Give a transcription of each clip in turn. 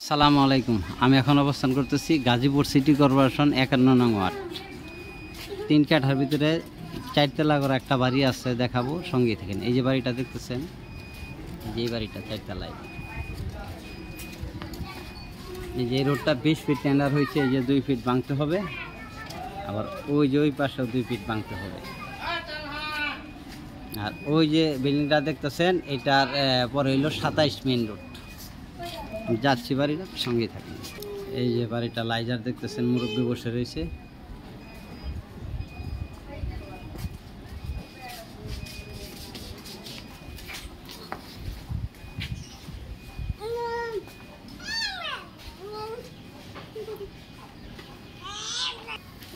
আসসালামু আলাইকুম। আমি এখন অবস্থান করতেছি গাজীপুর সিটি কর্পোরেশন 51 নং ওয়ার্ড। 3 কাঠার ভিতরে 4 তলা করে একটা বাড়ি আছে, দেখাবো, সঙ্গে থাকেন। এই যে বাড়িটা দেখতেছেন, এই বাড়িটা 4 তলায়। এই যে রোডটা 20 ফিট টেন্ডার হয়েছে, এই যে 2 ফিট ভাঙতে হবে, আবার ওই যে ওই পাশেও 2 ফিট ভাঙতে হবে। আর ওই যে বিল্ডিংটা দেখতেছেন, এটার পরে হইল 27 মেইন রোড। যাচ্ছি বাড়িটা, সঙ্গে থাকেন। এই যে বাড়িটা লাইজার দেখতেছেন, মুরব্বী বসে রয়েছে।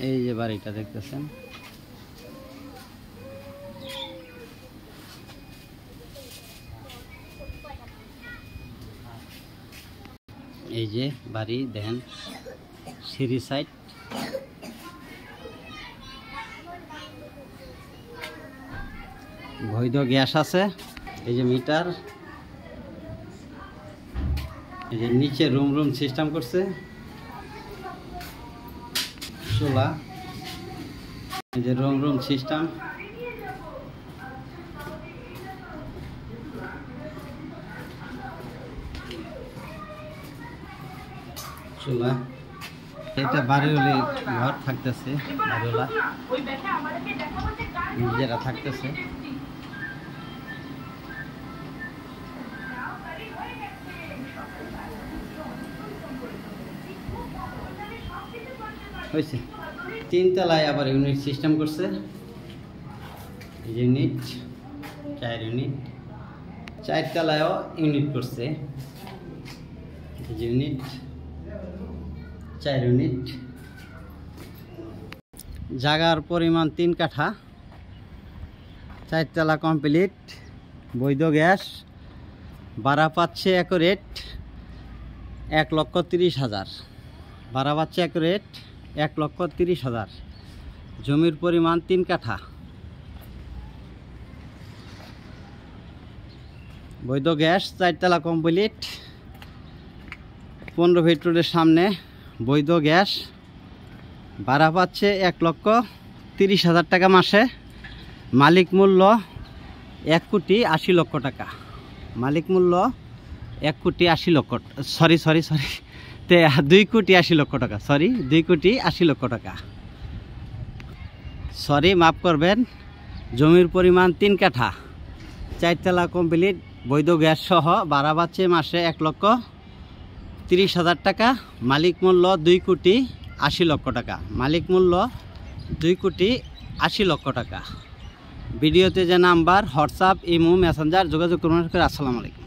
এই যে বাড়িটা দেখতেছেন, এই যে বাড়ি দেখেন, সিঁড়ি সাইড। বৈধ গ্যাস আছে, এই যে মিটার, এই যে নিচে রুম সিস্টেম করছে, চুলা, এই যে রুম সিস্টেম। চুলা, এটা বাড়িওয়ালি ঘর থাকতেছে, বাড়িওয়ালা নিজেরা থাকতেছে। হয়েছে 3 তলায় আবার ইউনিট সিস্টেম করছে, ইউনিট 4 ইউনিট। 4 তলায়ও ইউনিট করছে, ইউনিট 4 ইউনিট। জায়গার পরিমাণ 3 কাঠা, 4 তলা কমপ্লিট, বৈধ গ্যাস, ভাড়া পাচ্ছে অ্যাকুরেট 1,30,000। ভাড়া পাচ্ছে অ্যাকুরেট 1,30,000। জমির পরিমাণ 3 কাঠা, বৈধ গ্যাস, 4 তলা কমপ্লিট, 15 ফিট রোডের সামনে, বৈধ গ্যাস। ভাড়া পাচ্ছে 1,30,000 টাকা মাসে। মালিক মূল্য 1,80,00,000 টাকা। মালিক মূল্য 1,80,00,000, সরি 2,80,00,000 টাকা, সরি 2,80,00,000 টাকা, সরি মাফ করবেন। জমির পরিমাণ 3 কাঠা, 4 তলা কমপ্লিট, বৈধ গ্যাস সহ। ভাড়া পাচ্ছে মাসে 1,30,000 টাকা। মালিক মূল্য 2,80,00,000 টাকা। মালিক মূল্য 2,80,00,000 টাকা। ভিডিওতে যে নাম্বার, হোয়াটসঅ্যাপ, ইমো, মেসেঞ্জার যোগাযোগ করুন। আসসালামু আলাইকুম।